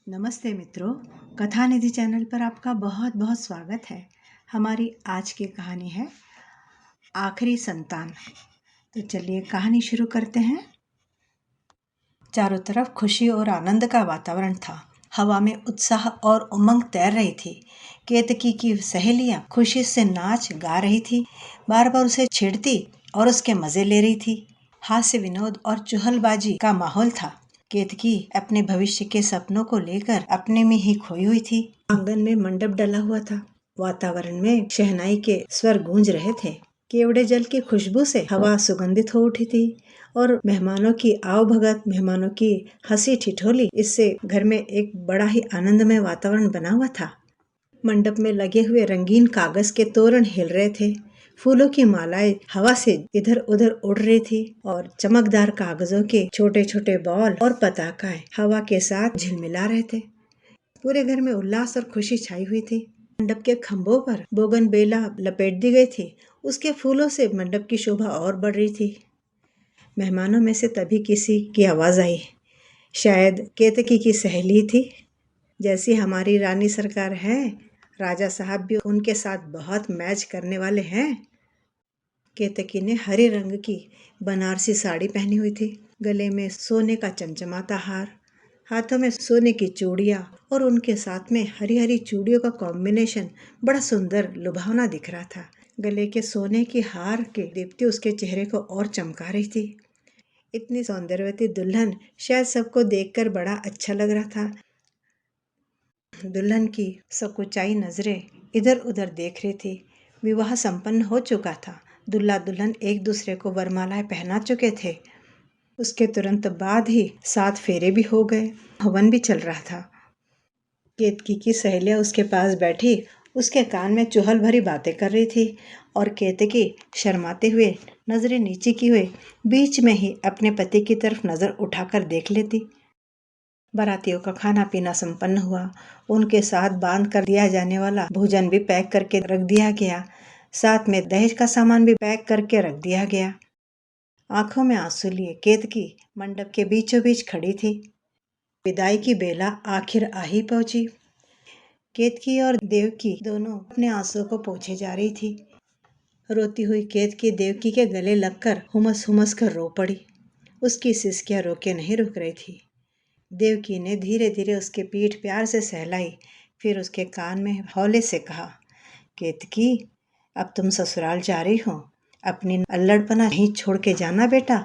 नमस्ते मित्रों, कथा निधि चैनल पर आपका बहुत बहुत स्वागत है। हमारी आज की कहानी है आखिरी संतान। तो चलिए कहानी शुरू करते हैं। चारों तरफ खुशी और आनंद का वातावरण था। हवा में उत्साह और उमंग तैर रही थी। केतकी की सहेलियां खुशी से नाच गा रही थी, बार बार उसे छेड़ती और उसके मजे ले रही थी। हास्य विनोद और चुहलबाजी का माहौल था। केतकी अपने भविष्य के सपनों को लेकर अपने में ही खोई हुई थी। आंगन में मंडप डला हुआ था। वातावरण में शहनाई के स्वर गूंज रहे थे। केवड़े जल की खुशबू से हवा सुगंधित हो उठी थी और मेहमानों की आवभगत, मेहमानों की हंसी ठिठोली, इससे घर में एक बड़ा ही आनंदमय वातावरण बना हुआ था। मंडप में लगे हुए रंगीन कागज के तोरण हिल रहे थे। फूलों की मालाएं हवा से इधर उधर उड़ रही थी और चमकदार कागजों के छोटे छोटे बॉल और पताकाएं हवा के साथ झिलमिला रहे थे। पूरे घर में उल्लास और खुशी छाई हुई थी। मंडप के खंभों पर बोगनवेला लपेट दी गई थी। उसके फूलों से मंडप की शोभा और बढ़ रही थी। मेहमानों में से तभी किसी की आवाज आई। शायद केतकी की सहेली थी। जैसी हमारी रानी सरकार है, राजा साहब भी उनके साथ बहुत मैच करने वाले हैं। केतकी ने हरे रंग की बनारसी साड़ी पहनी हुई थी, गले में सोने का चमचमाता हार, हाथों में सोने की चूड़ियां और उनके साथ में हरी हरी चूड़ियों का कॉम्बिनेशन बड़ा सुंदर लुभावना दिख रहा था। गले के सोने की हार के दीप्ति उसके चेहरे को और चमका रही थी। इतनी सौंदर्यवती दुल्हन शायद सबको देखकर बड़ा अच्छा लग रहा था। दुल्हन की सकुचाई नजरें इधर उधर देख रही थी। विवाह संपन्न हो चुका था। दूल्हा दुल्हन एक दूसरे को वरमालाएं पहना चुके थे। उसके तुरंत बाद ही 7 फेरे भी हो गए। हवन भी चल रहा था। केतकी की सहेलियां उसके पास बैठी उसके कान में चुहल भरी बातें कर रही थी और केतकी शर्माते हुए, नजरें नीचे की हुए, बीच में ही अपने पति की तरफ नजर उठाकर देख लेती। बारातियों का खाना पीना संपन्न हुआ। उनके साथ बांध कर दिया जाने वाला भोजन भी पैक करके रख दिया गया। साथ में दहेज का सामान भी पैक करके रख दिया गया। आंखों में आंसू लिए केतकी मंडप के बीचों बीच खड़ी थी। विदाई की बेला आखिर आ ही पहुंची। केतकी और देवकी दोनों अपने आंसुओं को पोंछे जा रही थी। रोती हुई केतकी देवकी के गले लगकर हुमस हुमस कर रो पड़ी। उसकी सिसकियां रोके नहीं रुक रही थी। देवकी ने धीरे धीरे उसके पीठ प्यार से सहलाई, फिर उसके कान में हौले से कहा, केतकी, अब तुम ससुराल जा रही हो। अपनी अल्लड़पना नहीं छोड़ के जाना बेटा।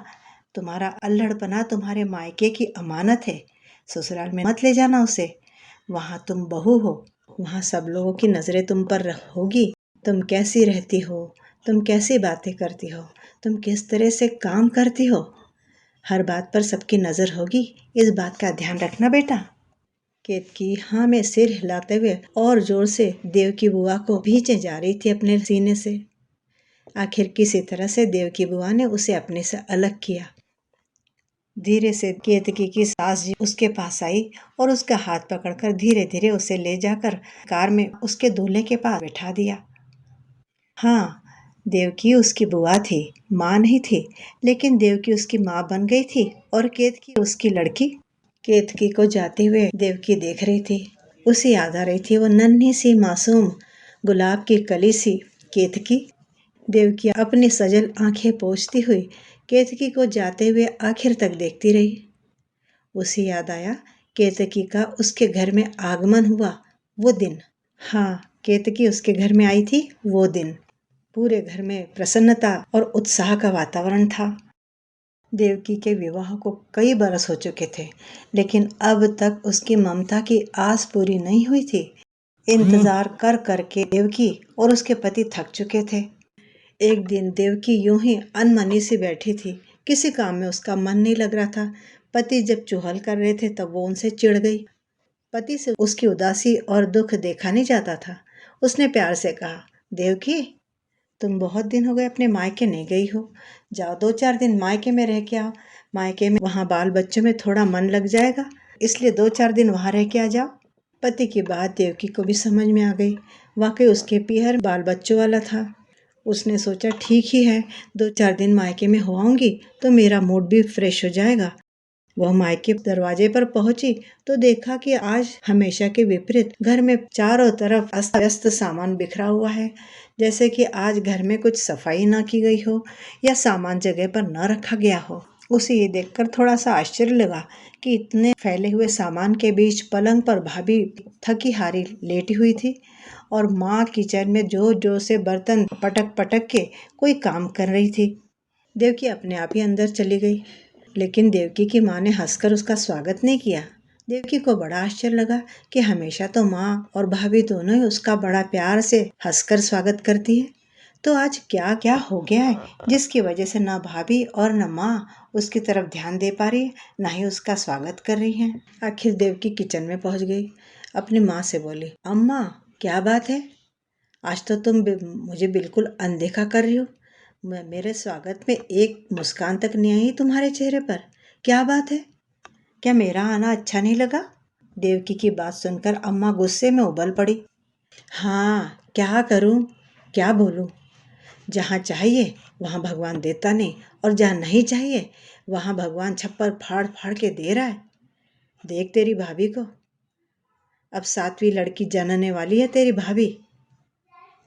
तुम्हारा अल्लड़पना तुम्हारे मायके की अमानत है। ससुराल में मत ले जाना उसे। वहाँ तुम बहू हो, वहाँ सब लोगों की नजरें तुम पर होगी। तुम कैसी रहती हो, तुम कैसी बातें करती हो, तुम किस तरह से काम करती हो, हर बात पर सबकी नजर होगी। इस बात का ध्यान रखना बेटा। केतकी हाँ में सिर हिलाते हुए और जोर से देवकी बुआ को भींचे जा रही थी अपने सीने से। आखिर किसी तरह से देवकी बुआ ने उसे अपने से अलग किया। धीरे से केतकी की सास जी उसके पास आई और उसका हाथ पकड़कर धीरे धीरे उसे ले जाकर कार में उसके दूल्हे के पास बैठा दिया। हाँ, देवकी उसकी बुआ थी, माँ नहीं थी, लेकिन देवकी उसकी माँ बन गई थी और केतकी उसकी लड़की। केतकी को जाते हुए देवकी देख रही थी। उसे याद आ रही थी वो नन्ही सी मासूम गुलाब की कली सी केतकी। देवकी अपनी सजल आंखें पोंछती हुई केतकी को जाते हुए आखिर तक देखती रही। उसे याद आया केतकी का उसके घर में आगमन हुआ वो दिन। हाँ, केतकी उसके घर में आई थी वो दिन। पूरे घर में प्रसन्नता और उत्साह का वातावरण था। देवकी के विवाह को कई बरस हो चुके थे, लेकिन अब तक उसकी ममता की आस पूरी नहीं हुई थी। इंतजार कर करके देवकी और उसके पति थक चुके थे। एक दिन देवकी यूं ही अनमनी सी बैठी थी। किसी काम में उसका मन नहीं लग रहा था। पति जब चुहल कर रहे थे तब वो उनसे चिढ़ गई। पति से उसकी उदासी और दुख देखा नहीं जाता था। उसने प्यार से कहा, देवकी, तुम बहुत दिन हो गए अपने मायके नहीं गई हो। जाओ 2-4 दिन मायके में रह के आओ। मायके में वहाँ बाल बच्चों में थोड़ा मन लग जाएगा, इसलिए 2-4 दिन वहाँ रह के आ जाओ। पति की बात देवकी को भी समझ में आ गई। वाकई उसके पीहर बाल बच्चों वाला था। उसने सोचा ठीक ही है, 2-4 दिन मायके में हो आऊंगी तो मेरा मूड भी फ्रेश हो जाएगा। वह मायके दरवाजे पर पहुंची तो देखा कि आज हमेशा के विपरीत घर में चारों तरफ अस्त व्यस्त सामान बिखरा हुआ है, जैसे कि आज घर में कुछ सफाई ना की गई हो या सामान जगह पर न रखा गया हो। उसे ये देखकर थोड़ा सा आश्चर्य लगा कि इतने फैले हुए सामान के बीच पलंग पर भाभी थकी हारी लेटी हुई थी और माँ किचन में जोर जोर से बर्तन पटक पटक के कोई काम कर रही थी। देवकी अपने आप ही अंदर चली गई, लेकिन देवकी की माँ ने हंसकर उसका स्वागत नहीं किया। देवकी को बड़ा आश्चर्य लगा कि हमेशा तो माँ और भाभी दोनों ही उसका बड़ा प्यार से हंसकर स्वागत करती है, तो आज क्या क्या हो गया है जिसकी वजह से ना भाभी और न माँ उसकी तरफ ध्यान दे पा रही है, ना ही उसका स्वागत कर रही हैं। आखिर देवकी किचन में पहुंच गई, अपनी माँ से बोली, अम्मा क्या बात है, आज तो तुम मुझे बिल्कुल अनदेखा कर रही हो। मेरे स्वागत में एक मुस्कान तक नहीं आई तुम्हारे चेहरे पर। क्या बात है, क्या मेरा आना अच्छा नहीं लगा? देवकी की बात सुनकर अम्मा गुस्से में उबल पड़ी। हाँ, क्या करूं, क्या बोलूं? जहाँ चाहिए वहाँ भगवान देता नहीं, और जहाँ नहीं चाहिए वहाँ भगवान छप्पर फाड़ फाड़ के दे रहा है। देख तेरी भाभी को, अब 7वीं लड़की जनने वाली है तेरी भाभी।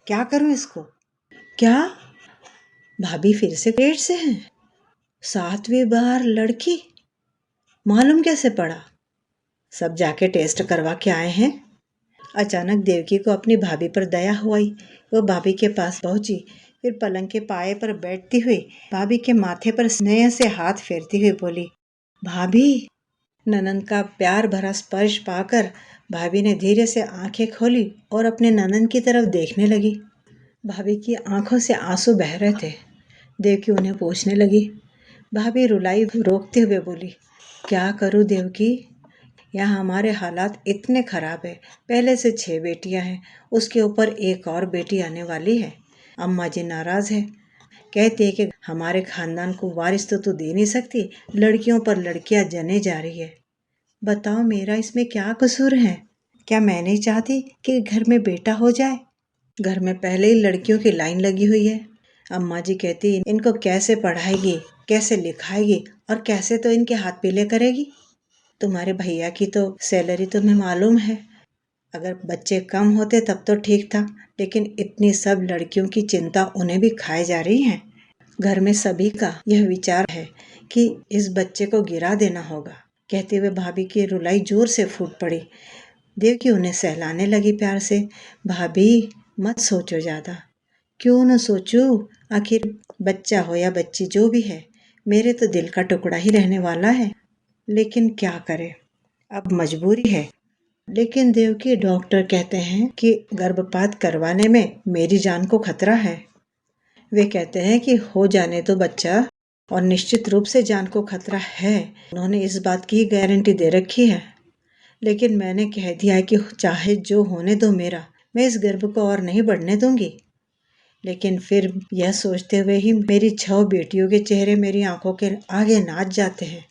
क्या करूं इसको? क्या भाभी फिर से पेट से हैं? 7वीं बार लड़की? मालूम कैसे पड़ा? सब जाके टेस्ट करवा के आए हैं। अचानक देवकी को अपनी भाभी पर दया हुई। वो भाभी के पास पहुंची, फिर पलंग के पाए पर बैठती हुई भाभी के माथे पर स्नेह से हाथ फेरती हुई बोली, भाभी। ननंद का प्यार भरा स्पर्श पाकर भाभी ने धीरे से आंखें खोली और अपने ननंद की तरफ देखने लगी। भाभी की आंखों से आंसू बह रहे थे। देवकी उन्हें पूछने लगी। भाभी रुलाई रोकते हुए बोली, क्या करूं देवकी, यहाँ हमारे हालात इतने खराब है। पहले से 6 बेटियां हैं, उसके ऊपर एक और बेटी आने वाली है। अम्मा जी नाराज है, कहती है कि हमारे खानदान को वारिस तो तू दे नहीं सकती, लड़कियों पर लड़कियां जने जा रही है। बताओ मेरा इसमें क्या कसूर है? क्या मैं नहीं चाहती कि घर में बेटा हो जाए? घर में पहले ही लड़कियों की लाइन लगी हुई है। अम्मा जी कहती इनको कैसे पढ़ाएगी, कैसे लिखाएगी और कैसे तो इनके हाथ पीले करेगी। तुम्हारे भैया की तो सैलरी तुम्हें मालूम है, अगर बच्चे कम होते तब तो ठीक था, लेकिन इतनी सब लड़कियों की चिंता उन्हें भी खाए जा रही है। घर में सभी का यह विचार है कि इस बच्चे को गिरा देना होगा। कहते हुए भाभी की रुलाई जोर से फूट पड़ी। देवकी उन्हें सहलाने लगी प्यार से। भाभी मत सोचो ज्यादा। क्यों न सोचूं, आखिर बच्चा हो या बच्ची जो भी है, मेरे तो दिल का टुकड़ा ही रहने वाला है। लेकिन क्या करे, अब मजबूरी है। लेकिन देवकी डॉक्टर कहते हैं कि गर्भपात करवाने में मेरी जान को खतरा है। वे कहते हैं कि हो जाने तो बच्चा, और निश्चित रूप से जान को खतरा है। उन्होंने इस बात की गारंटी दे रखी है। लेकिन मैंने कह दिया है कि चाहे जो होने दो मेरा, मैं इस गर्भ को और नहीं बढ़ने दूंगी। लेकिन फिर यह सोचते हुए ही मेरी 6 बेटियों के चेहरे मेरी आंखों के आगे नाच जाते हैं।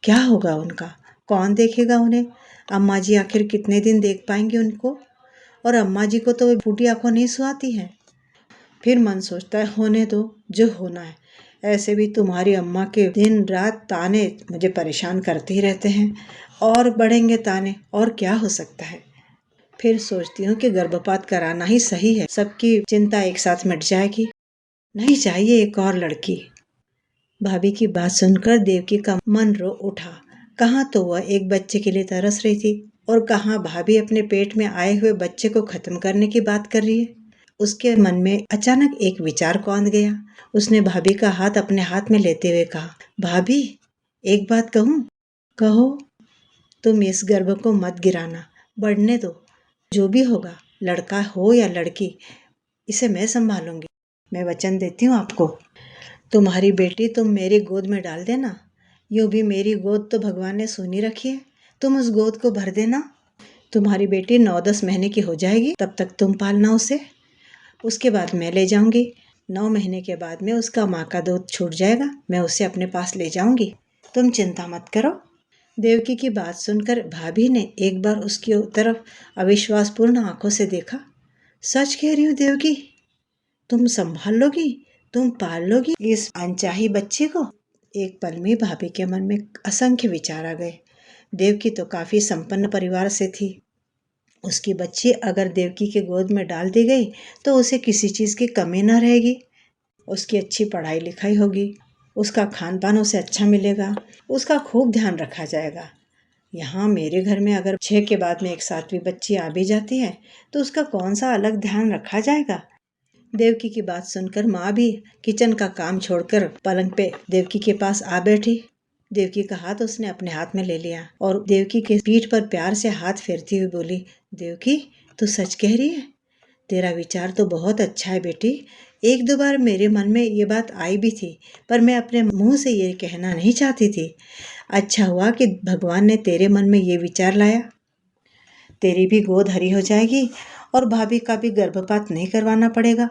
क्या होगा उनका, कौन देखेगा उन्हें? अम्मा जी आखिर कितने दिन देख पाएंगे उनको? और अम्मा जी को तो फूटी आंखों नहीं सुहाती हैं। फिर मन सोचता है होने दो, जो होना है। ऐसे भी तुम्हारी अम्मा के दिन रात ताने मुझे परेशान करते ही रहते हैं, और बढ़ेंगे ताने, और क्या हो सकता है। फिर सोचती हूँ कि गर्भपात कराना ही सही है, सबकी चिंता एक साथ मिट जाएगी। नहीं चाहिए एक और लड़की। भाभी की बात सुनकर देवकी का मन रो उठा। कहाँ तो वह एक बच्चे के लिए तरस रही थी, और कहाँ भाभी अपने पेट में आए हुए बच्चे को खत्म करने की बात कर रही है। उसके मन में अचानक एक विचार कौंध गया। उसने भाभी का हाथ अपने हाथ में लेते हुए कहा, भाभी एक बात कहूँ? कहो। तुम इस गर्भ को मत गिराना, बढ़ने दो। जो भी होगा, लड़का हो या लड़की, इसे मैं संभालूंगी। मैं वचन देती हूँ आपको। तुम्हारी बेटी तुम मेरी गोद में डाल देना। यूं भी मेरी गोद तो भगवान ने सुनी रखी है, तुम उस गोद को भर देना। तुम्हारी बेटी 9-10 महीने की हो जाएगी, तब तक तुम पालना उसे। उसके बाद मैं ले जाऊंगी। 9 महीने के बाद में उसका माँ का दूध छूट जाएगा, मैं उसे अपने पास ले जाऊंगी। तुम चिंता मत करो। देवकी की बात सुनकर भाभी ने एक बार उसकी तरफ अविश्वासपूर्ण आंखों से देखा। सच कह रही हो देवकी? तुम संभाल लोगी, तुम पाल लोगी इस अनचाही बच्चे को? एक पल में भाभी के मन में असंख्य विचार आ गए। देवकी तो काफी संपन्न परिवार से थी। उसकी बच्ची अगर देवकी के गोद में डाल दी गई तो उसे किसी चीज की कमी न रहेगी। उसकी अच्छी पढ़ाई लिखाई होगी, उसका खान पान उसे अच्छा मिलेगा, उसका खूब ध्यान रखा जाएगा। यहाँ मेरे घर में अगर 6 के बाद में एक 7वीं बच्ची आ भी जाती है तो उसका कौन सा अलग ध्यान रखा जाएगा। देवकी की बात सुनकर माँ भी किचन का काम छोड़कर पलंग पे देवकी के पास आ बैठी। देवकी का हाथ उसने अपने हाथ में ले लिया और देवकी के पीठ पर प्यार से हाथ फेरती हुई बोली, देवकी तू सच कह रही है? तेरा विचार तो बहुत अच्छा है बेटी। एक दो बार मेरे मन में ये बात आई भी थी, पर मैं अपने मुंह से ये कहना नहीं चाहती थी। अच्छा हुआ कि भगवान ने तेरे मन में ये विचार लाया। तेरी भी गोद हरी हो जाएगी और भाभी का भी गर्भपात नहीं करवाना पड़ेगा।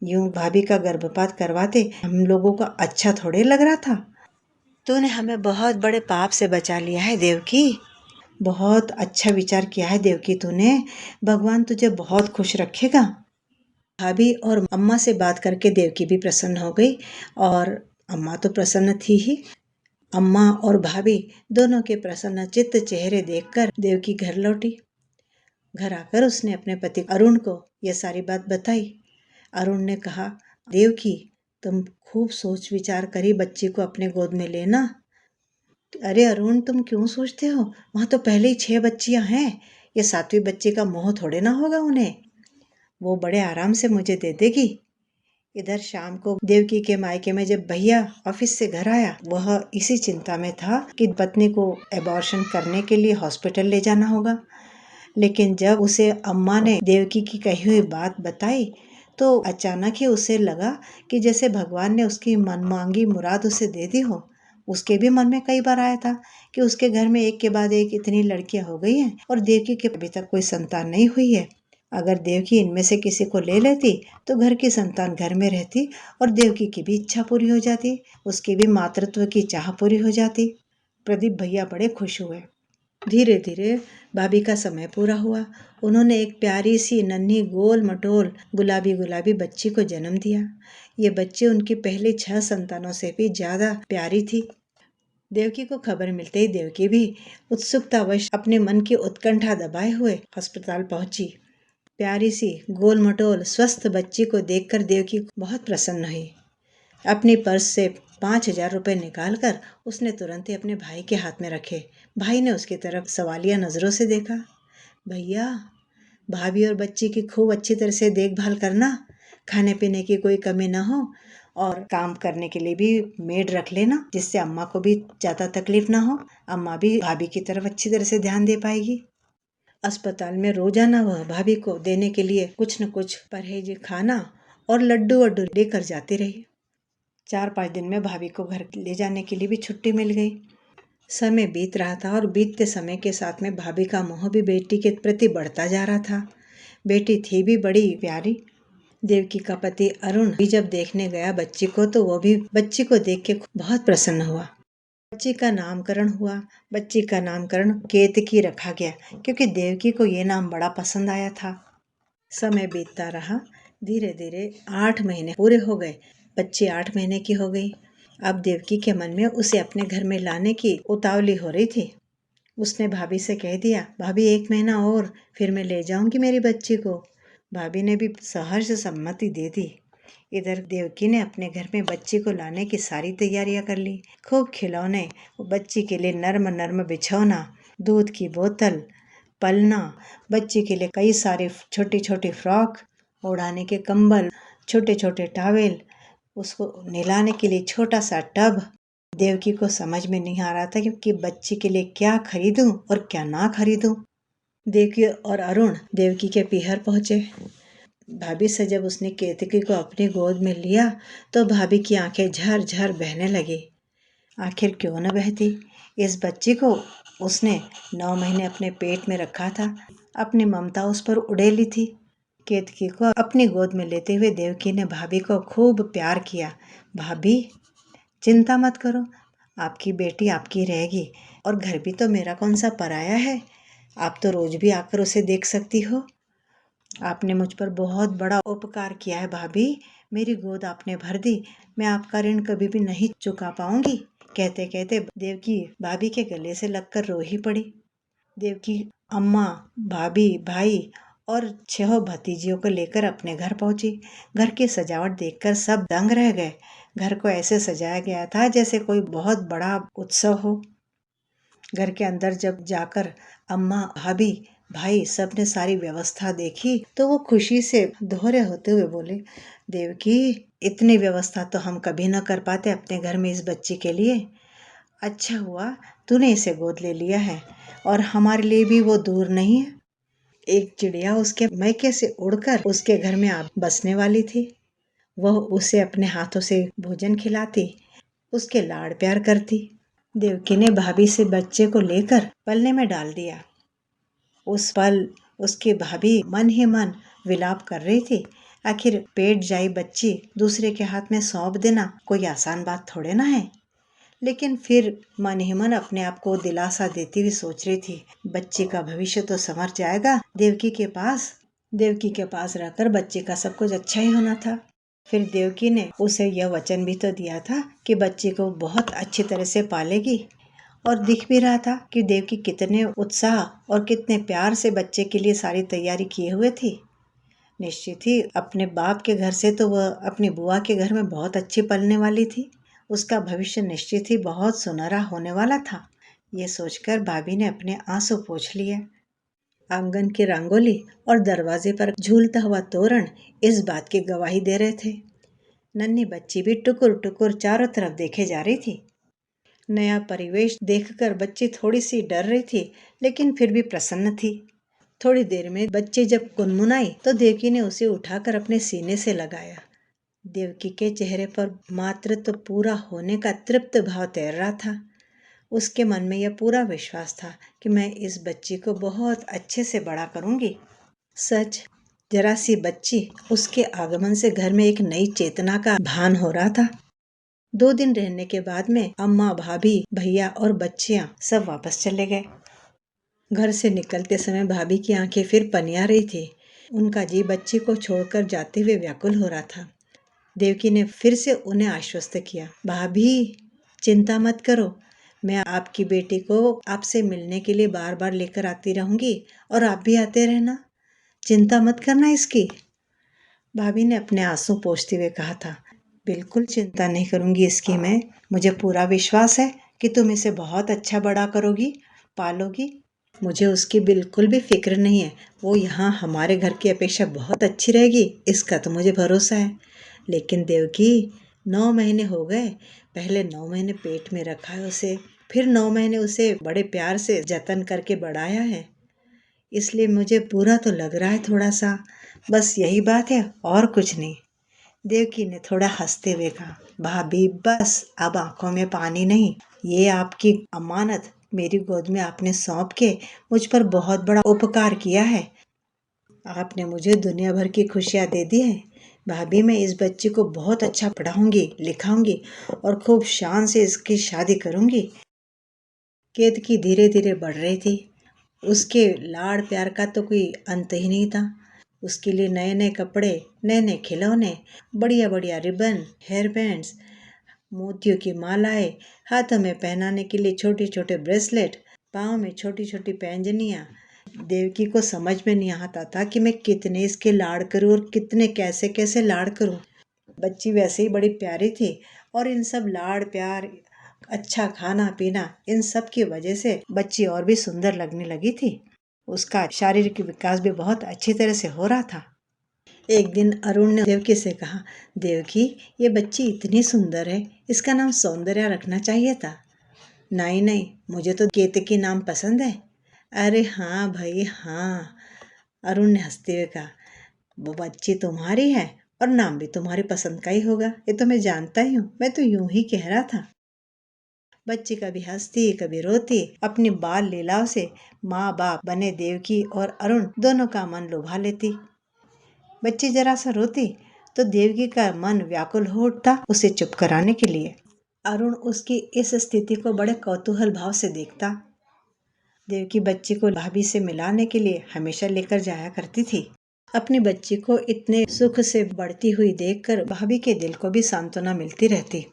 यूं भाभी का गर्भपात करवाते हम लोगों का अच्छा थोड़े लग रहा था। तूने हमें बहुत बड़े पाप से बचा लिया है देवकी। बहुत अच्छा विचार किया है देवकी तूने। भगवान तुझे बहुत खुश रखेगा। भाभी और अम्मा से बात करके देवकी भी प्रसन्न हो गई और अम्मा तो प्रसन्न थी ही। अम्मा और भाभी दोनों के प्रसन्नचित्त चेहरे देखकर देवकी घर लौटी। घर आकर उसने अपने पति अरुण को यह सारी बात बताई। अरुण ने कहा, देवकी तुम खूब सोच विचार करी बच्ची को अपने गोद में लेना। अरे अरुण तुम क्यों सोचते हो, वहां तो पहले ही 6 बच्चियां हैं। ये 7वीं बच्ची का मोह थोड़े ना होगा उन्हें। वो बड़े आराम से मुझे दे देगी। इधर शाम को देवकी के मायके में जब भैया ऑफिस से घर आया, वह इसी चिंता में था कि पत्नी को एबॉर्शन करने के लिए हॉस्पिटल ले जाना होगा। लेकिन जब उसे अम्मा ने देवकी की कही हुई बात बताई तो अचानक ही उसे लगा कि जैसे भगवान ने उसकी मनमांगी मुराद उसे दे दी हो। उसके भी मन में कई बार आया था कि उसके घर में एक के बाद एक इतनी लड़कियां हो गई हैं और देवकी के अभी तक कोई संतान नहीं हुई है। अगर देवकी इनमें से किसी को ले लेती तो घर की संतान घर में रहती और देवकी की भी इच्छा पूरी हो जाती, उसकी भी मातृत्व की चाह पूरी हो जाती। प्रदीप भैया बड़े खुश हुए। धीरे धीरे भाभी का समय पूरा हुआ। उन्होंने एक प्यारी सी नन्ही गोल मटोल गुलाबी गुलाबी बच्ची को जन्म दिया। ये बच्ची उनकी पहली 6 संतानों से भी ज्यादा प्यारी थी। देवकी को खबर मिलते ही देवकी भी उत्सुकतावश अपने मन की उत्कंठा दबाए हुए अस्पताल पहुंची। प्यारी सी गोल मटोल स्वस्थ बच्ची को देखकर देवकी बहुत प्रसन्न हुई। अपनी पर्स से 5,000 रुपए निकालकर उसने तुरंत ही अपने भाई के हाथ में रखे। भाई ने उसकी तरफ सवालिया नजरों से देखा। भैया, भाभी और बच्ची की खूब अच्छी तरह से देखभाल करना, खाने पीने की कोई कमी ना हो और काम करने के लिए भी मेड रख लेना, जिससे अम्मा को भी ज्यादा तकलीफ ना हो। अम्मा भी भाभी की तरफ अच्छी तरह से ध्यान दे पाएगी। अस्पताल में रोजाना वह भाभी को देने के लिए कुछ न कुछ परहेजी खाना और लड्डू वड्डू लेकर जाती रही। 4-5 दिन में भाभी को घर ले जाने के लिए भी छुट्टी मिल गई। समय बीत रहा था और बीतते समय के साथ में भाभी का मोह भी बेटी के प्रति बढ़ता जा रहा था। बेटी थी भी बड़ी प्यारी। देवकी का पति अरुण भी जब देखने गया बच्ची को तो वो भी बच्ची को देख के बहुत प्रसन्न हुआ। बच्ची का नामकरण हुआ। बच्ची का नामकरण केतकी रखा गया क्योंकि देवकी को ये नाम बड़ा पसंद आया था। समय बीतता रहा। धीरे धीरे 8 महीने पूरे हो गए। बच्ची 8 महीने की हो गई। अब देवकी के मन में उसे अपने घर में लाने की उतावली हो रही थी। उसने भाभी से कह दिया, भाभी 1 महीना और फिर मैं ले जाऊंगी मेरी बच्ची को। भाभी ने भी सहर्ष सम्मति दे दी। इधर देवकी ने अपने घर में बच्ची को लाने की सारी तैयारियां कर ली। खूब खिलौने, बच्ची के लिए नर्म नर्म बिछौना, दूध की बोतल, पलना, बच्ची के लिए कई सारे छोटी छोटी फ्रॉक, ओढ़ाने के कंबल, छोटे छोटे टॉवेल, उसको नहलाने के लिए छोटा सा टब। देवकी को समझ में नहीं आ रहा था कि बच्ची के लिए क्या खरीदूं और क्या ना खरीदूं। देवकी और अरुण देवकी के पीहर पहुंचे। भाभी से जब उसने केतकी को अपनी गोद में लिया तो भाभी की आंखें झर झर बहने लगी। आखिर क्यों न बहती। इस बच्ची को उसने 9 महीने अपने पेट में रखा था। अपनी ममता उस पर उड़ेली थी। केतकी को अपनी गोद में लेते हुए देवकी ने भाभी को खूब प्यार किया। भाभी, चिंता मत करो, आपकी बेटी आपकी रहेगी और घर भी तो मेरा कौन सा पराया है। आप तो रोज भी आकर उसे देख सकती हो। आपने मुझ पर बहुत बड़ा उपकार किया है भाभी। मेरी गोद आपने भर दी। मैं आपका ऋण कभी भी नहीं चुका पाऊंगी। कहते कहते देवकी भाभी के गले से लगकर रो ही पड़ी। देवकी अम्मा, भाभी, भाई और 6 भतीजियों को लेकर अपने घर पहुंची। घर की सजावट देखकर सब दंग रह गए। घर को ऐसे सजाया गया था जैसे कोई बहुत बड़ा उत्सव हो। घर के अंदर जब जाकर अम्मा, भाभी, भाई सब ने सारी व्यवस्था देखी तो वो खुशी से दोहरे होते हुए बोले, देवकी, इतनी व्यवस्था तो हम कभी न कर पाते अपने घर में इस बच्ची के लिए। अच्छा हुआ तूने इसे गोद ले लिया है, और हमारे लिए भी वो दूर नहीं है। एक चिड़िया उसके मैके से उड़कर उसके घर में आ बसने वाली थी। वह उसे अपने हाथों से भोजन खिलाती, उसके लाड़ प्यार करती। देवकी ने भाभी से बच्चे को लेकर पलने में डाल दिया। उस पल उसकी भाभी मन ही मन विलाप कर रही थी। आखिर पेट जाई बच्ची दूसरे के हाथ में सौंप देना कोई आसान बात थोड़े ना है। लेकिन फिर मन ही मन अपने आप को दिलासा देती हुई सोच रही थी, बच्ची का भविष्य तो संवर जाएगा देवकी के पास। देवकी के पास रहकर बच्चे का सब कुछ अच्छा ही होना था। फिर देवकी ने उसे यह वचन भी तो दिया था कि बच्चे को बहुत अच्छी तरह से पालेगी। और दिख भी रहा था कि देवकी कितने उत्साह और कितने प्यार से बच्चे के लिए सारी तैयारी किए हुए थी। निश्चित ही अपने बाप के घर से तो वह अपनी बुआ के घर में बहुत अच्छी पलने वाली थी। उसका भविष्य निश्चित ही बहुत सुनहरा होने वाला था। ये सोचकर भाभी ने अपने आंसू पोंछ लिए। आंगन की रंगोली और दरवाजे पर झूलता हुआ तोरण इस बात की गवाही दे रहे थे। नन्ही बच्ची भी टुकुर टुकुर चारों तरफ देखे जा रही थी। नया परिवेश देखकर बच्ची थोड़ी सी डर रही थी, लेकिन फिर भी प्रसन्न थी। थोड़ी देर में बच्ची जब गुनगुनाई तो देवकी ने उसे उठाकर अपने सीने से लगाया। देवकी के चेहरे पर मातृत्व पूरा होने का तृप्त भाव तैर रहा था। उसके मन में यह पूरा विश्वास था कि मैं इस बच्ची को बहुत अच्छे से बड़ा करूंगी। सच, जरा सी बच्ची, उसके आगमन से घर में एक नई चेतना का भान हो रहा था। 2 दिन रहने के बाद में अम्मा, भाभी, भैया और बच्चियां सब वापस चले गए। घर से निकलते समय भाभी की आंखें फिर पनिया रही थी। उनका जी बच्ची को छोड़कर जाते हुए व्याकुल हो रहा था। देवकी ने फिर से उन्हें आश्वस्त किया, भाभी चिंता मत करो, मैं आपकी बेटी को आपसे मिलने के लिए बार बार लेकर आती रहूंगी और आप भी आते रहना, चिंता मत करना इसकी। भाभी ने अपने आंसू पोंछते हुए कहा था, बिल्कुल चिंता नहीं करूंगी इसकी मैं। मुझे पूरा विश्वास है कि तुम इसे बहुत अच्छा बड़ा करोगी, पालोगी। मुझे उसकी बिल्कुल भी फिक्र नहीं है। वो यहाँ हमारे घर की अपेक्षा बहुत अच्छी रहेगी, इसका तो मुझे भरोसा है। लेकिन देवकी, 9 महीने हो गए। पहले 9 महीने पेट में रखा है उसे, फिर 9 महीने उसे बड़े प्यार से जतन करके बढ़ाया है। इसलिए मुझे बुरा तो लग रहा है थोड़ा सा, बस यही बात है और कुछ नहीं। देवकी ने थोड़ा हंसते हुए कहा, भाभी बस अब आंखों में पानी नहीं। ये आपकी अमानत मेरी गोद में आपने सौंप के मुझ पर बहुत बड़ा उपकार किया है। आपने मुझे दुनिया भर की खुशियाँ दे दी है। भाभी, मैं इस बच्ची को बहुत अच्छा पढ़ाऊंगी, लिखाऊंगी और खूब शान से इसकी शादी करूंगी। केतकी धीरे धीरे बढ़ रही थी। उसके लाड़ प्यार का तो कोई अंत ही नहीं था। उसके लिए नए नए कपड़े, नए नए खिलौने, बढ़िया बढ़िया रिबन, हेयर बैंड्स, मोतियों की मालाएं, हाथों में पहनाने के लिए छोटे छोटे ब्रेसलेट, पाँव में छोटी छोटी पैंजनियाँ। देवकी को समझ में नहीं आता था कि मैं कितने इसके लाड़ करूं और कितने कैसे कैसे लाड़ करूं। बच्ची वैसे ही बड़ी प्यारी थी और इन सब लाड़ प्यार, अच्छा खाना पीना, इन सब की वजह से बच्ची और भी सुंदर लगने लगी थी। उसका शारीरिक विकास भी बहुत अच्छी तरह से हो रहा था। एक दिन अरुण ने देवकी से कहा, देवकी, ये बच्ची इतनी सुंदर है, इसका नाम सौंदर्या रखना चाहिए था। नहीं नहीं, मुझे तो केतकी नाम पसंद है। अरे हाँ भाई हाँ, अरुण ने हंसते हुए कहा, वो बच्ची तुम्हारी है और नाम भी तुम्हारी पसंद का ही होगा, ये तो मैं जानता ही हूँ, मैं तो यूं ही कह रहा था। बच्ची कभी हंसती कभी रोती, अपनी बाल लीलाओं से माँ बाप बने देवकी और अरुण दोनों का मन लुभा लेती। बच्ची जरा सा रोती तो देवकी का मन व्याकुल हो उठता उसे चुप कराने के लिए। अरुण उसकी इस स्थिति को बड़े कौतूहल भाव से देखता। देवकी बच्ची को भाभी से मिलाने के लिए हमेशा लेकर जाया करती थी। अपनी बच्ची को इतने सुख से बढ़ती हुई देखकर भाभी के दिल को भी सांत्वना मिलती रहती।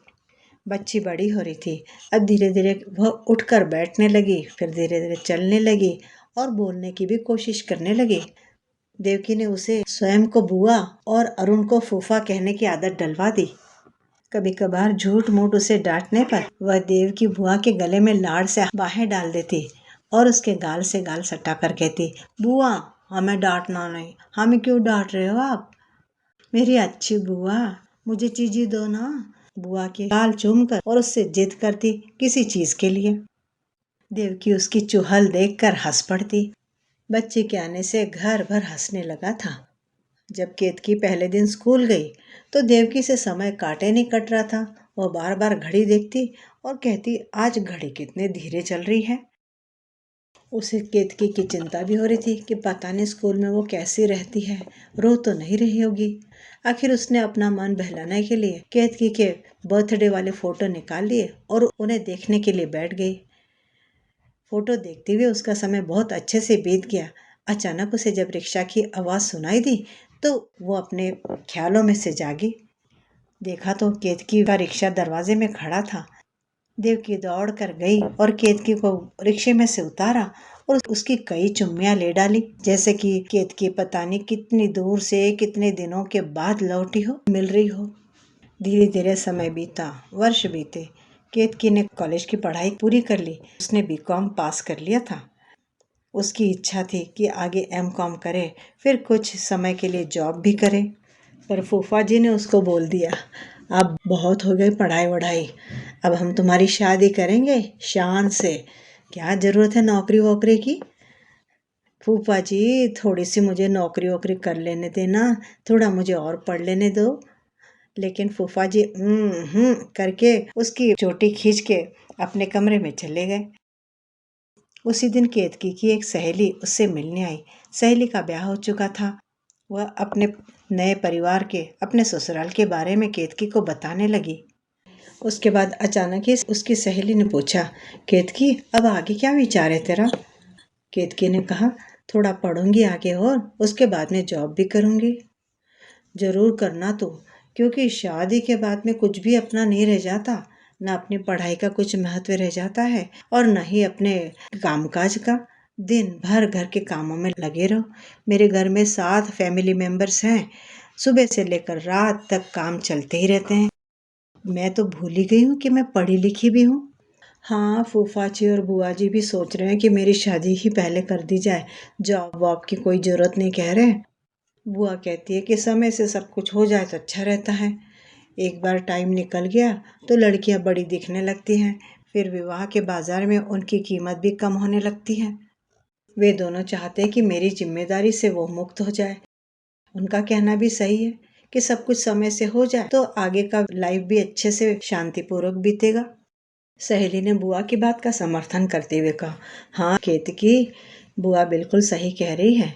बच्ची बड़ी हो रही थी। अब धीरे धीरे वह उठकर बैठने लगी, फिर धीरे धीरे चलने लगी और बोलने की भी कोशिश करने लगी। देवकी ने उसे स्वयं को बुआ और अरुण को फूफा कहने की आदत डलवा दी। कभी कभार झूठ मूठ उसे डांटने पर वह देवकी बुआ के गले में लाड़ से बाहें डाल देती और उसके गाल से गाल सटा कर कहती, बुआ हमें डांटना नहीं, हमें क्यों डांट रहे हो आप? मेरी अच्छी बुआ, मुझे चीजी दो ना। बुआ के गाल चूमकर और उससे जिद करती किसी चीज के लिए। देवकी उसकी चुहल देखकर हंस पड़ती। बच्चे के आने से घर भर हंसने लगा था। जब केतकी पहले दिन स्कूल गई तो देवकी से समय काटे नहीं कट रहा था। वह बार बार घड़ी देखती और कहती, आज घड़ी कितने धीरे चल रही है। उसे केतकी की चिंता भी हो रही थी कि पता नहीं स्कूल में वो कैसी रहती है, रो तो नहीं रही होगी। आखिर उसने अपना मन बहलाने के लिए केतकी के बर्थडे वाले फोटो निकाल लिए और उन्हें देखने के लिए बैठ गई। फोटो देखते हुए उसका समय बहुत अच्छे से बीत गया। अचानक उसे जब रिक्शा की आवाज़ सुनाई दी तो वो अपने ख्यालों में से जागी। देखा तो केतकी का रिक्शा दरवाजे में खड़ा था। देवकी दौड़ कर गई और केतकी को रिक्शे में से उतारा और उसकी कई चुम्मियां ले डाली, जैसे कि केतकी पता नहीं कितनी दूर से कितने दिनों के बाद लौटी हो, मिल रही हो। धीरे धीरे समय बीता, वर्ष बीते। केतकी ने कॉलेज की पढ़ाई पूरी कर ली। उसने बीकॉम पास कर लिया था। उसकी इच्छा थी कि आगे एमकॉम करे, फिर कुछ समय के लिए जॉब भी करे। पर फूफा जी ने उसको बोल दिया, अब बहुत हो गई पढ़ाई वढ़ाई, अब हम तुम्हारी शादी करेंगे शान से, क्या ज़रूरत है नौकरी वोकरी की। फूफा जी थोड़ी सी मुझे नौकरी वोकरी कर लेने देना, थोड़ा मुझे और पढ़ लेने दो। लेकिन फूफा जी करके उसकी चोटी खींच के अपने कमरे में चले गए। उसी दिन केतकी की एक सहेली उससे मिलने आई। सहेली का ब्याह हो चुका था। वह अपने नए परिवार के, अपने ससुराल के बारे में केतकी को बताने लगी। उसके बाद अचानक ही उसकी सहेली ने पूछा, केतकी अब आगे क्या विचार है तेरा? केतकी ने कहा, थोड़ा पढ़ूंगी आगे और उसके बाद में जॉब भी करूंगी। जरूर करना तो, क्योंकि शादी के बाद में कुछ भी अपना नहीं रह जाता। न अपनी पढ़ाई का कुछ महत्व रह जाता है और न ही अपने कामकाज का। दिन भर घर के कामों में लगे रहो। मेरे घर में 7 फैमिली मेंबर्स हैं। सुबह से लेकर रात तक काम चलते ही रहते हैं। मैं तो भूल ही गई हूँ कि मैं पढ़ी लिखी भी हूँ। हाँ, फूफा जी और बुआ जी भी सोच रहे हैं कि मेरी शादी ही पहले कर दी जाए, जॉब वॉब की कोई जरूरत नहीं कह रहे। बुआ कहती है कि समय से सब कुछ हो जाए तो अच्छा रहता है। एक बार टाइम निकल गया तो लड़कियां बड़ी दिखने लगती हैं, फिर विवाह के बाजार में उनकी कीमत भी कम होने लगती है। वे दोनों चाहते हैं कि मेरी जिम्मेदारी से वो मुक्त हो जाए। उनका कहना भी सही है कि सब कुछ समय से हो जाए तो आगे का लाइफ भी अच्छे से शांतिपूर्वक बीतेगा। सहेली ने बुआ की बात का समर्थन करते हुए कहा, हाँ केतकी, बुआ बिल्कुल सही कह रही है।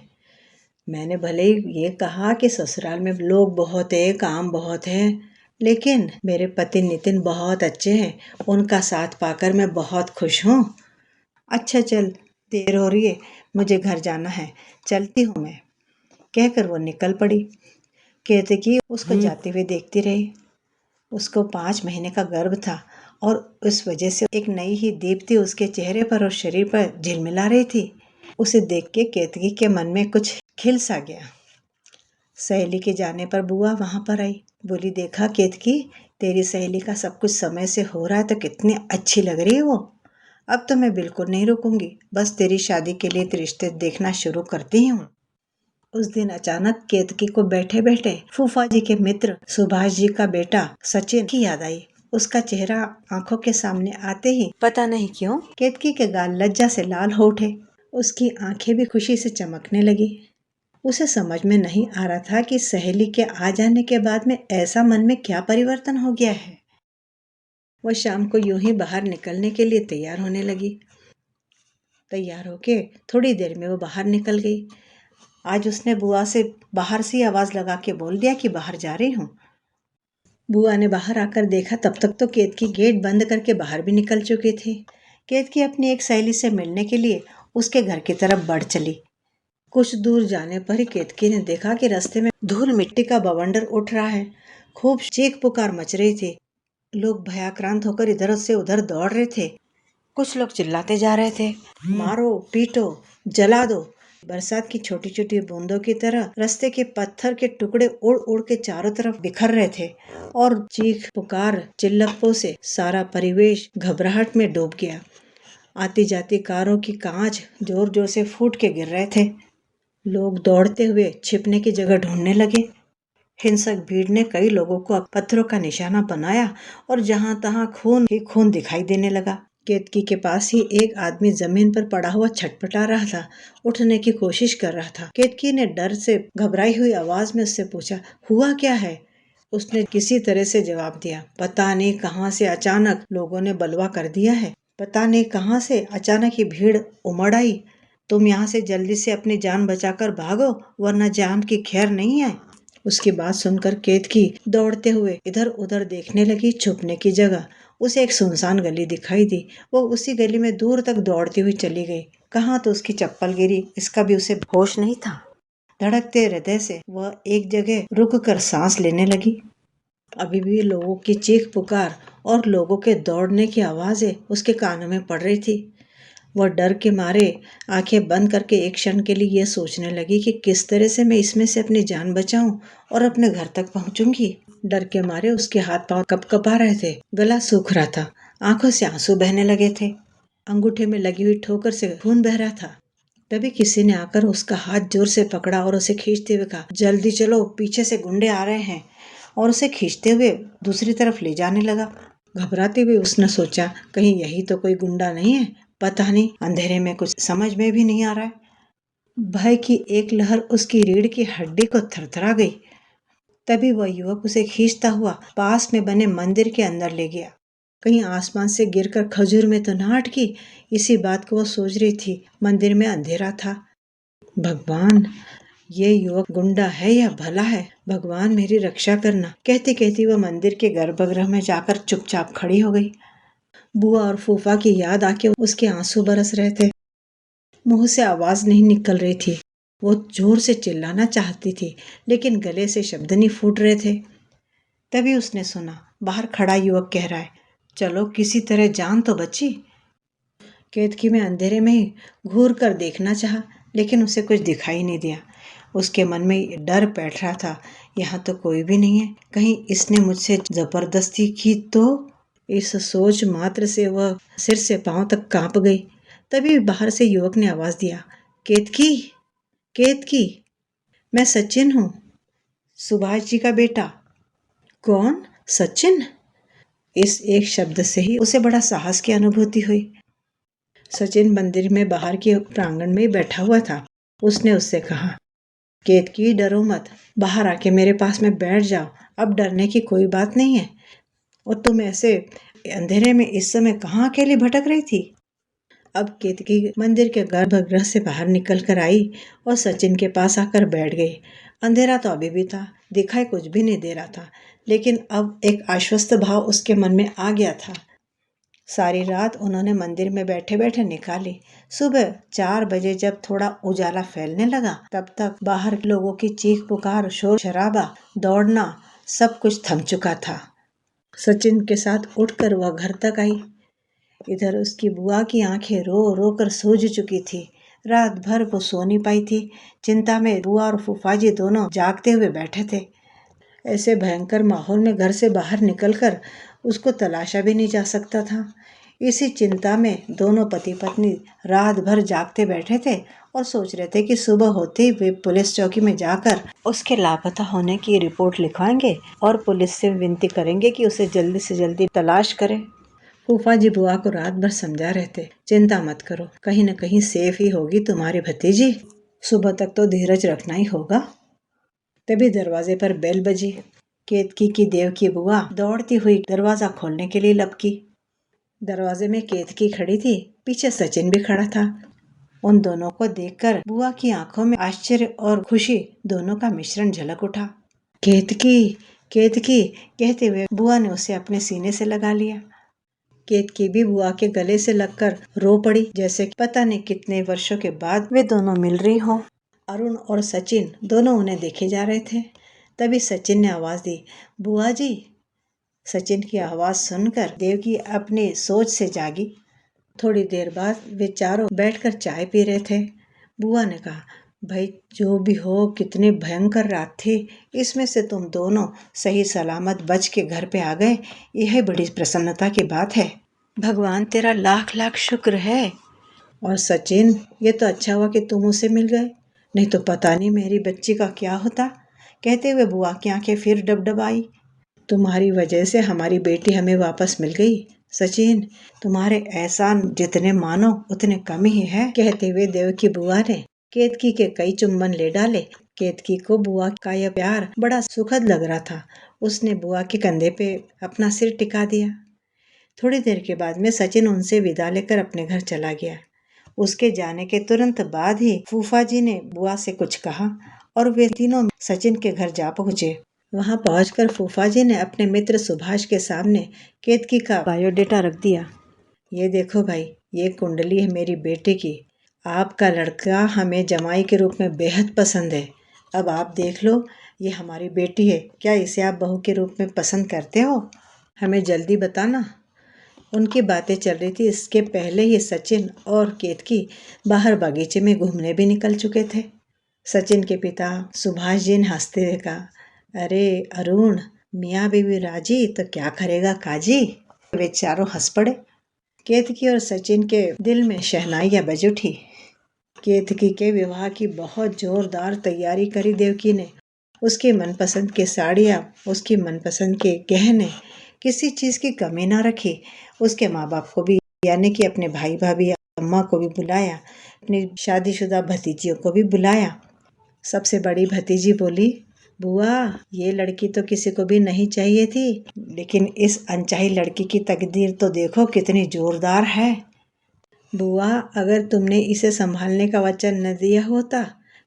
मैंने भले ही ये कहा कि ससुराल में लोग बहुत है, काम बहुत है, लेकिन मेरे पति नितिन बहुत अच्छे हैं। उनका साथ पाकर मैं बहुत खुश हूँ। अच्छा चल, देर हो रही है, मुझे घर जाना है, चलती हूँ मैं, कहकर वो निकल पड़ी। केतकी उसको जाते हुए देखती रही। उसको 5 महीने का गर्भ था और उस वजह से एक नई ही दीप्ति उसके चेहरे पर और शरीर पर झिलमिला रही थी। उसे देख के केतकी के मन में कुछ खिल सा गया। सहेली के जाने पर बुआ वहां पर आई। बोली, देखा केतकी, तेरी सहेली का सब कुछ समय से हो रहा है तो कितनी अच्छी लग रही है वो। अब तो मैं बिल्कुल नहीं रुकूंगी, बस तेरी शादी के लिए रिश्ते देखना शुरू करती हूँ। उस दिन अचानक केतकी को बैठे बैठे फूफा जी के मित्र सुभाष जी का बेटा सचिन की याद आई। उसका चेहरा आंखों के सामने आते ही पता नहीं क्यों केतकी के गाल लज्जा से लाल हो उठे। उसकी आंखें भी खुशी से चमकने लगी। उसे समझ में नहीं आ रहा था कि सहेली के आ जाने के बाद में ऐसा मन में क्या परिवर्तन हो गया है। वह शाम को यूं ही बाहर निकलने के लिए तैयार होने लगी। तैयार होके थोड़ी देर में वो बाहर निकल गई। आज उसने बुआ से बाहर से आवाज लगा के बोल दिया कि बाहर जा रही हूँ। बुआ ने बाहर आकर देखा, तब तक तो केतकी गेट बंद करके बाहर भी निकल चुकी थी। केतकी अपनी एक सहेली से मिलने के लिए उसके घर की तरफ बढ़ चली। कुछ दूर जाने पर ही केतकी ने देखा कि रास्ते में धूल मिट्टी का बवंडर उठ रहा है। खूब चीख पुकार मच रही थी। लोग भयाक्रांत होकर इधर से उधर दौड़ रहे थे। कुछ लोग चिल्लाते जा रहे थे, मारो, पीटो, जला दो। बरसात की छोटी छोटी बूंदों की तरह रास्ते के पत्थर के टुकड़े उड़ उड़ के चारों तरफ बिखर रहे थे और चीख पुकार चिल्लकों से सारा परिवेश घबराहट में डूब गया। आती जाती कारों की कांच जोर जोर से फूट के गिर रहे थे। लोग दौड़ते हुए छिपने की जगह ढूंढने लगे। हिंसक भीड़ ने कई लोगों को पत्थरों का निशाना बनाया और जहां तहां खून ही खून दिखाई देने लगा। केतकी के पास ही एक आदमी जमीन पर पड़ा हुआ छटपटा रहा था, उठने की कोशिश कर रहा था। केतकी ने डर से घबराई हुई आवाज में उससे पूछा, हुआ क्या है? उसने किसी तरह से जवाब दिया, पता नहीं कहां से अचानक लोगों ने बलवा कर दिया है। पता नहीं कहां से अचानक ही भीड़ उमड़ आई। तुम यहाँ से जल्दी से अपनी जान बचाकर भागो, वरना जान की खैर नहीं है। उसकी बात सुनकर केतकी दौड़ते हुए इधर उधर देखने लगी छुपने की जगह। उसे एक सुनसान गली दिखाई दी। वो उसी गली में दूर तक दौड़ती हुई चली गई। कहाँ तो उसकी चप्पल गिरी, इसका भी उसे होश नहीं था। धड़कते हृदय से वह एक जगह रुक कर सांस लेने लगी। अभी भी लोगों की चीख पुकार और लोगों के दौड़ने की आवाजें उसके कानों में पड़ रही थी। वह डर के मारे आंखें बंद करके एक क्षण के लिए यह सोचने लगी कि किस तरह से मैं इसमें से अपनी जान बचाऊं और अपने घर तक पहुंचूंगी। डर के मारे उसके हाथ पांव कपकपा रहे थे, गला सूख रहा था, आंखों से आंसू बहने लगे थे, अंगूठे में लगी हुई ठोकर से खून बह रहा था। तभी किसी ने आकर उसका हाथ जोर से पकड़ा और उसे खींचते हुए कहा, जल्दी चलो, पीछे से गुंडे आ रहे हैं, और उसे खींचते हुए दूसरी तरफ ले जाने लगा। घबराते हुए उसने सोचा, कहीं यही तो कोई गुंडा नहीं है। पता नहीं, अंधेरे में कुछ समझ में भी नहीं आ रहा है। भय की एक लहर उसकी रीढ़ की हड्डी को थरथरा गई। तभी वह युवक उसे खींचता हुआ पास में बने मंदिर के अंदर ले गया। कहीं आसमान से गिरकर खजूर में तो ना अटकी, इसी बात को वह सोच रही थी। मंदिर में अंधेरा था। भगवान, ये युवक गुंडा है या भला है? भगवान मेरी रक्षा करना। कहती कहती वह मंदिर के गर्भगृह में जाकर चुपचाप खड़ी हो गई। बुआ और फूफा की याद आके उसके आंसू बरस रहे थे। मुंह से आवाज नहीं निकल रही थी। वो जोर से चिल्लाना चाहती थी, लेकिन गले से शब्द नहीं फूट रहे थे। तभी उसने सुना, बाहर खड़ा युवक कह रहा है, चलो किसी तरह जान तो बची। केतकी में अंधेरे में ही घूर कर देखना चाहा, लेकिन उसे कुछ दिखाई नहीं दिया। उसके मन में डर बैठ रहा था, यहाँ तो कोई भी नहीं है, कहीं इसने मुझसे जबरदस्ती की तो। इस सोच मात्र से वह सिर से पांव तक कांप गई। तभी बाहर से युवक ने आवाज दिया, केतकी, केतकी, मैं सचिन हूँ, सुभाष जी का बेटा। कौन? सचिन? इस एक शब्द से ही उसे बड़ा साहस की अनुभूति हुई। सचिन मंदिर में बाहर के प्रांगण में बैठा हुआ था। उसने उससे कहा, केतकी, डरो मत, बाहर आके मेरे पास में बैठ जाओ, अब डरने की कोई बात नहीं है। और तुम ऐसे अंधेरे में इस समय कहाँ अकेली भटक रही थी? अब केतकी मंदिर के गर्भगृह से बाहर निकल कर आई और सचिन के पास आकर बैठ गई। अंधेरा तो अभी भी था, दिखाई कुछ भी नहीं दे रहा था, लेकिन अब एक आश्वस्त भाव उसके मन में आ गया था। सारी रात उन्होंने मंदिर में बैठे बैठे निकाली। सुबह 4 बजे जब थोड़ा उजाला फैलने लगा, तब तक बाहर लोगों की चीख पुकार, शोर शराबा, दौड़ना, सब कुछ थम चुका था। सचिन के साथ उठकर वह घर तक आई। इधर उसकी बुआ की आंखें रो रो कर सूज चुकी थी। रात भर वो सो नहीं पाई थी। चिंता में बुआ और फूफाजी दोनों जागते हुए बैठे थे। ऐसे भयंकर माहौल में घर से बाहर निकलकर उसको तलाशा भी नहीं जा सकता था। इसी चिंता में दोनों पति पत्नी रात भर जागते बैठे थे और सोच रहे थे कि सुबह होते ही वे पुलिस चौकी में जाकर उसके लापता होने की रिपोर्ट लिखवाएंगे और पुलिस से विनती करेंगे कि उसे जल्दी से जल्दी तलाश करे। फूफा जी बुआ को रात भर समझा रहे थे, चिंता मत करो, कहीं न कहीं सेफ ही होगी तुम्हारी भतीजी, सुबह तक तो धीरज रखना ही होगा। तभी दरवाजे पर बेल बजी। केतकी की देव की बुआ दौड़ती हुई दरवाजा खोलने के लिए लपकी। दरवाजे में केतकी खड़ी थी, पीछे सचिन भी खड़ा था। उन दोनों को देखकर बुआ की आंखों में आश्चर्य और खुशी दोनों का मिश्रण झलक उठा। केतकी, केतकी कहते हुए बुआ ने उसे अपने सीने से लगा लिया। केतकी भी बुआ के गले से लगकर रो पड़ी, जैसे पता नहीं कितने वर्षों के बाद वे दोनों मिल रही हो। अरुण और सचिन दोनों उन्हें देखे जा रहे थे। तभी सचिन ने आवाज दी, बुआ जी। सचिन की आवाज़ सुनकर देवकी अपनी सोच से जागी। थोड़ी देर बाद वे चारों बैठकर चाय पी रहे थे। बुआ ने कहा, भाई जो भी हो, कितनी भयंकर रात थी, इसमें से तुम दोनों सही सलामत बच के घर पे आ गए, यह बड़ी प्रसन्नता की बात है। भगवान तेरा लाख लाख शुक्र है। और सचिन, ये तो अच्छा हुआ कि तुम उसे मिल गए, नहीं तो पता नहीं मेरी बच्ची का क्या होता। कहते हुए बुआ की आंखें फिर डबडबाई। तुम्हारी वजह से हमारी बेटी हमें वापस मिल गई। सचिन, तुम्हारे एहसान जितने मानो उतने कम ही है। कहते हुए देवकी बुआ ने केतकी के कई चुम्बन ले डाले। केतकी को बुआ का यह प्यार बड़ा सुखद लग रहा था। उसने बुआ के कंधे पे अपना सिर टिका दिया। थोड़ी देर के बाद में सचिन उनसे विदा लेकर अपने घर चला गया। उसके जाने के तुरंत बाद ही फूफा जी ने बुआ से कुछ कहा और वे तीनों सचिन के घर जा पहुंचे। वहां पहुंचकर फूफा जी ने अपने मित्र सुभाष के सामने केतकी का बायोडेटा रख दिया। ये देखो भाई, ये कुंडली है मेरी बेटे की। आपका लड़का हमें जमाई के रूप में बेहद पसंद है। अब आप देख लो, ये हमारी बेटी है, क्या इसे आप बहू के रूप में पसंद करते हो? हमें जल्दी बताना। उनकी बातें चल रही थी, इसके पहले ही सचिन और केतकी बाहर बागीचे में घूमने भी निकल चुके थे। सचिन के पिता सुभाष जी ने हंसते हुए कहा, अरे अरुण, मियाँ बीवी राजी तो क्या करेगा काजी। वे चारों हंस पड़े। केतकी और सचिन के दिल में शहनाइयाँ बज उठी। केतकी के विवाह की बहुत जोरदार तैयारी करी देवकी ने। उसके मनपसंद की साड़ियाँ, उसकी मनपसंद के गहने, किसी चीज़ की कमी ना रखी। उसके माँ बाप को भी, यानी कि अपने भाई भाभी अम्मा को भी बुलाया, अपनी शादीशुदा भतीजियों को भी बुलाया। सबसे बड़ी भतीजी बोली, बुआ, ये लड़की तो किसी को भी नहीं चाहिए थी, लेकिन इस अनचाही लड़की की तकदीर तो देखो कितनी जोरदार है। बुआ, अगर तुमने इसे संभालने का वचन न दिया होता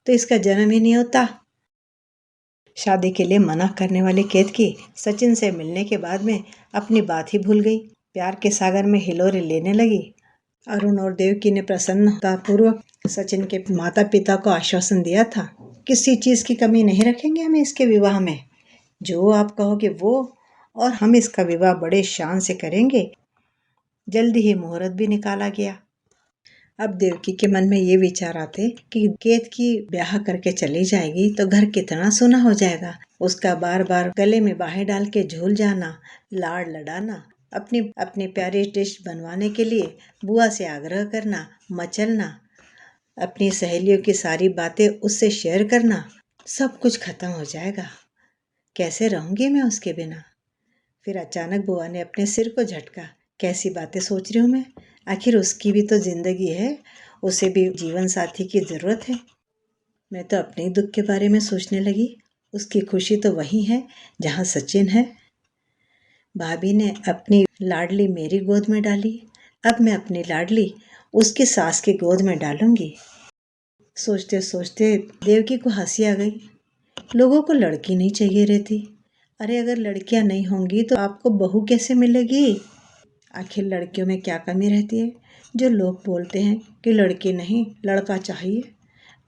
तो इसका जन्म ही नहीं होता। शादी के लिए मना करने वाली केतकी सचिन से मिलने के बाद में अपनी बात ही भूल गई। प्यार के सागर में हिलोरे लेने लगी। अरुण और देवकी ने प्रसन्नतापूर्वक सचिन के माता पिता को आश्वासन दिया था, किसी चीज़ की कमी नहीं रखेंगे हम इसके विवाह में, जो आप कहोगे वो, और हम इसका विवाह बड़े शान से करेंगे। जल्दी ही मुहूर्त भी निकाला गया। अब देवकी के मन में ये विचार आते कि केतकी ब्याह करके चली जाएगी तो घर कितना सूना हो जाएगा। उसका बार बार गले में बाहें डाल के झूल जाना, लाड़ लडाना, अपनी अपनी प्यारी डिश बनवाने के लिए बुआ से आग्रह करना, मचलना, अपनी सहेलियों की सारी बातें उससे शेयर करना, सब कुछ खत्म हो जाएगा। कैसे रहूंगी मैं उसके बिना? फिर अचानक बुआ ने अपने सिर को झटका। कैसी बातें सोच रही हूँ मैं? आखिर उसकी भी तो जिंदगी है, उसे भी जीवन साथी की जरूरत है। मैं तो अपने दुख के बारे में सोचने लगी। उसकी खुशी तो वही है जहाँ सचिन है। भाभी ने अपनी लाडली मेरी गोद में डाली, अब मैं अपनी लाडली उसकी सास की गोद में डालूंगी। सोचते सोचते देवकी को हंसी आ गई। लोगों को लड़की नहीं चाहिए रहती। अरे अगर लड़कियां नहीं होंगी तो आपको बहू कैसे मिलेगी? आखिर लड़कियों में क्या कमी रहती है जो लोग बोलते हैं कि लड़की नहीं लड़का चाहिए?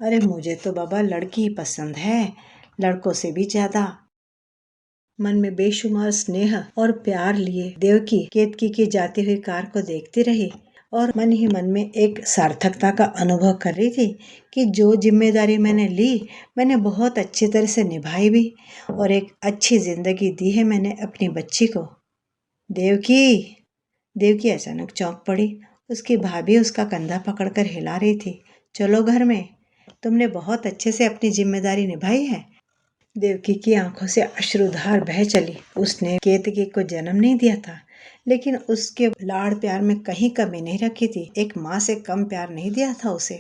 अरे मुझे तो बाबा लड़की ही पसंद है, लड़कों से भी ज्यादा। मन में बेशुमार स्नेह और प्यार लिए देवकी केतकी की जाती हुई कार को देखती रही और मन ही मन में एक सार्थकता का अनुभव कर रही थी कि जो जिम्मेदारी मैंने ली, मैंने बहुत अच्छी तरह से निभाई भी, और एक अच्छी जिंदगी दी है मैंने अपनी बच्ची को। देवकी, देवकी अचानक चौंक पड़ी। उसकी भाभी उसका कंधा पकड़कर हिला रही थी। चलो घर में, तुमने बहुत अच्छे से अपनी जिम्मेदारी निभाई है। देवकी की आंखों से अश्रुधार बह चली। उसने केतकी को जन्म नहीं दिया था, लेकिन उसके लाड़ प्यार में कहीं कमी नहीं रखी थी। एक माँ से कम प्यार नहीं दिया था उसे।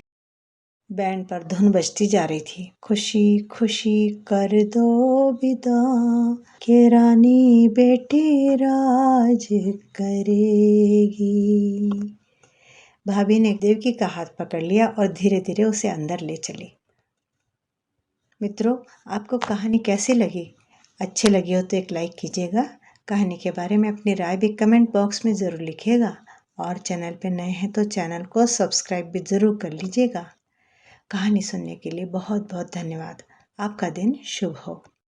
बैंड पर धुन बजती जा रही थी, खुशी खुशी कर दो विदा, के रानी बेटी राज करेगी। भाभी ने देवकी का हाथ पकड़ लिया और धीरे धीरे उसे अंदर ले चली। मित्रों, आपको कहानी कैसी लगी? अच्छी लगी हो तो एक लाइक कीजिएगा। कहानी के बारे में अपनी राय भी कमेंट बॉक्स में ज़रूर लिखिएगा, और चैनल पे नए हैं तो चैनल को सब्सक्राइब भी ज़रूर कर लीजिएगा। कहानी सुनने के लिए बहुत बहुत धन्यवाद। आपका दिन शुभ हो।